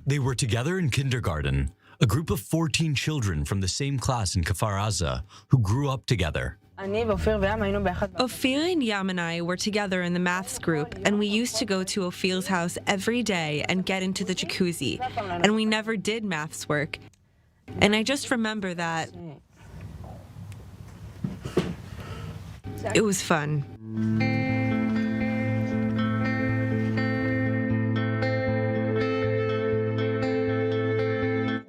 They were together in kindergarten, a group of 14 children from the same class in Kfar Aza who grew up together. Ophir and Yam and I were together in the maths group, and we used to go to Ophir's house every day and get into the jacuzzi, and we never did maths work. And I just remember that it was fun.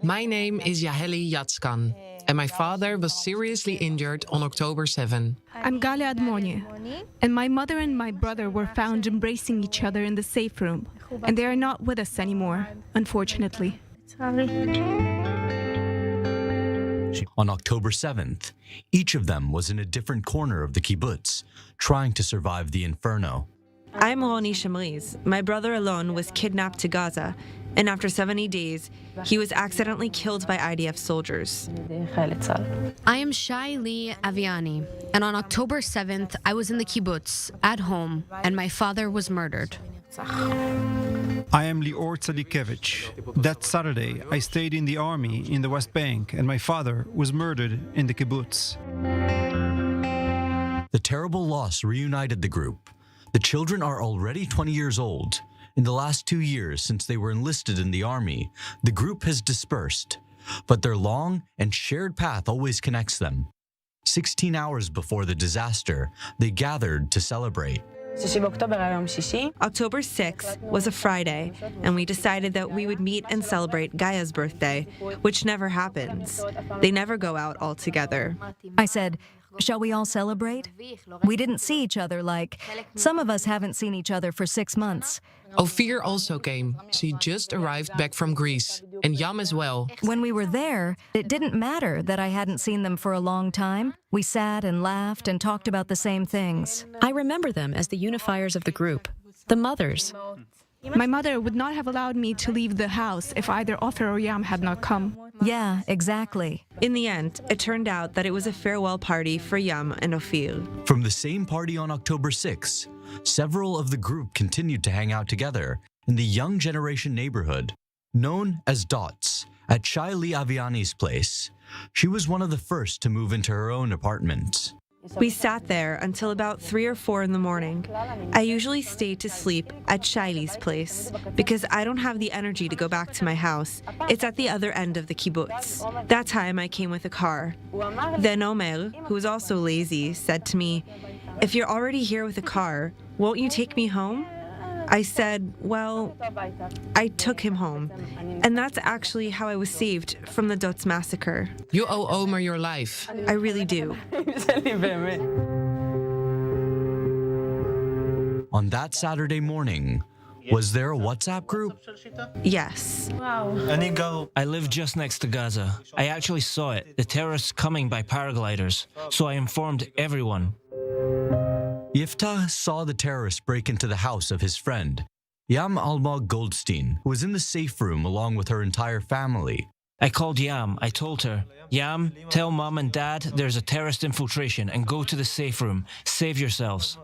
My name is Yaheli Yatskan, and my father was seriously injured on October 7. I'm Gale Admoni, and my mother and my brother were found embracing each other in the safe room, and they are not with us anymore, unfortunately. On October 7th, each of them was in a different corner of the kibbutz, trying to survive the inferno. I'm Roni Shemriz. My brother Alon was kidnapped to Gaza, and after 70 days, he was accidentally killed by IDF soldiers. I am Shai Lee Aviani, and on October 7th, I was in the kibbutz, at home, and my father was murdered. I am Lior Tzadikevich. That Saturday, I stayed in the army in the West Bank, and my father was murdered in the kibbutz. The terrible loss reunited the group. The children are already 20 years old. In the last 2 years since they were enlisted in the army, the group has dispersed, but their long and shared path always connects them. 16 hours before the disaster, they gathered to celebrate. October 6th was a Friday, and we decided that we would meet and celebrate Gaia's birthday, which never happens. They never go out all together. I said, shall we all celebrate? We didn't see each other some of us haven't seen each other for 6 months. Ophir also came. She just arrived back from Greece, and Yam as well. When we were there, it didn't matter that I hadn't seen them for a long time. We sat and laughed and talked about the same things. I remember them as the unifiers of the group, the mothers. My mother would not have allowed me to leave the house if either Ophir or Yam had not come. Yeah, exactly. In the end, it turned out that it was a farewell party for Yam and Ophir. From the same party on October 6th, several of the group continued to hang out together in the young generation neighborhood, known as Dots, at Shai Lee Aviani's place. She was one of the first to move into her own apartment. We sat there until about 3 or 4 in the morning. I usually stay to sleep at Shaile's place because I don't have the energy to go back to my house. It's at the other end of the kibbutz. That time I came with a car. Then Omer, who was also lazy, said to me, "If you're already here with a car, won't you take me home?" I said, well, I took him home. And that's actually how I was saved from the Dots massacre. You owe Omer your life. I really do. On that Saturday morning, was there a WhatsApp group? Yes. I live just next to Gaza. I actually saw it, the terrorists coming by paragliders, so I informed everyone. Yiftah saw the terrorists break into the house of his friend, Yam Almog Goldstein, who was in the safe room along with her entire family. I called Yam. I told her, "Yam, tell Mom and Dad there's a terrorist infiltration and go to the safe room. Save yourselves."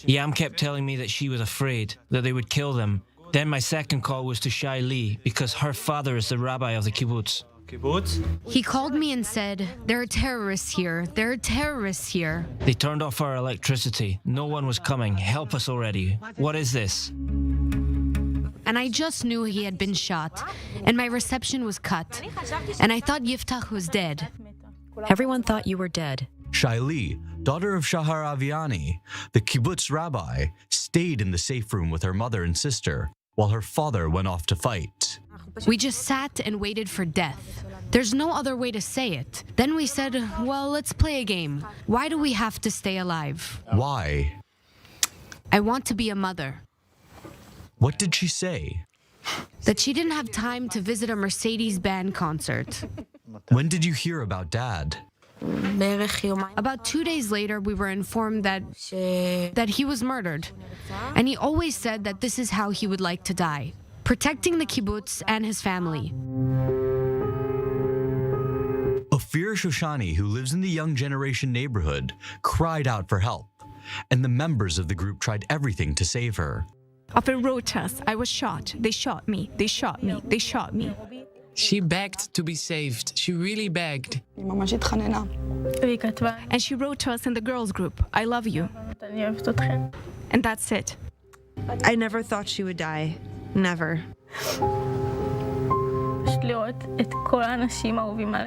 Yam kept telling me that she was afraid, that they would kill them. Then my second call was to Shai Lee, because her father is the rabbi of the kibbutz. He called me and said, "There are terrorists here. There are terrorists here." They turned off our electricity. No one was coming. Help us already. What is this? And I just knew he had been shot, and my reception was cut. And I thought Yiftach was dead. Everyone thought you were dead. Shai Lee, daughter of Shahar Aviani, the kibbutz rabbi, stayed in the safe room with her mother and sister while her father went off to fight. We just sat and waited for death. There's no other way to say it. Then we said, well, let's play a game. Why do we have to stay alive? Why? I want to be a mother. What did she say? That she didn't have time to visit a Mercedes band concert. When did you hear about Dad? About 2 days later, we were informed that he was murdered. And he always said that this is how he would like to die, protecting the kibbutz and his family. Ophir Shoshani, who lives in the young generation neighborhood, cried out for help, and the members of the group tried everything to save her. Offer wrote us, I was shot. They shot me. They shot me. They shot me. She begged to be saved. She really begged. And she wrote to us in the girls' group, I love you. And that's it. I never thought she would die. Never.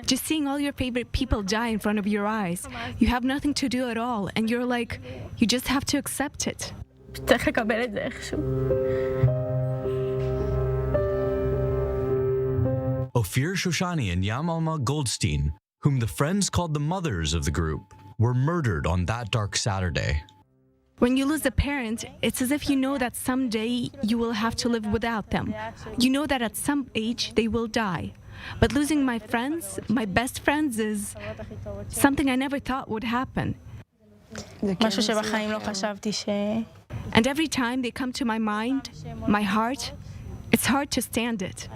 Just seeing all your favorite people die in front of your eyes. You have nothing to do at all, and you're like, you just have to accept it. Ophir Shoshani and Yam Alma Goldstein, whom the friends called the mothers of the group, were murdered on that dark Saturday. When you lose a parent, it's as if you know that someday you will have to live without them. You know that at some age they will die. But losing my friends, my best friends, is something I never thought would happen. And every time they come to my mind, my heart, it's hard to stand it.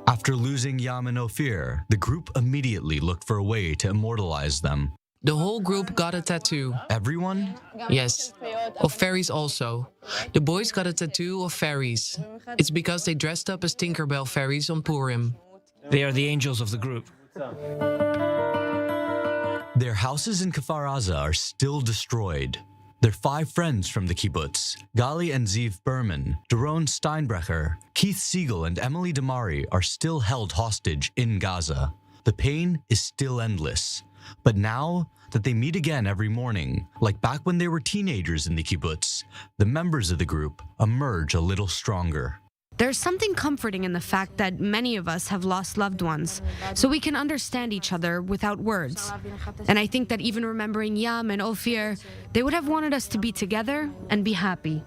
After losing Yam and Ophir, the group immediately looked for a way to immortalize them. The whole group got a tattoo. Everyone? Yes, of fairies also. The boys got a tattoo of fairies. It's because they dressed up as Tinkerbell fairies on Purim. They are the angels of the group. Their houses in Far Aza are still destroyed. Their 5 friends from the kibbutz, Gali and Ziv Berman, Doron Steinbrecher, Keith Siegel, and Emily Damari, are still held hostage in Gaza. The pain is still endless. But now that they meet again every morning, like back when they were teenagers in the kibbutz, the members of the group emerge a little stronger. There's something comforting in the fact that many of us have lost loved ones, so we can understand each other without words. And I think that even remembering Yam and Ophir, they would have wanted us to be together and be happy.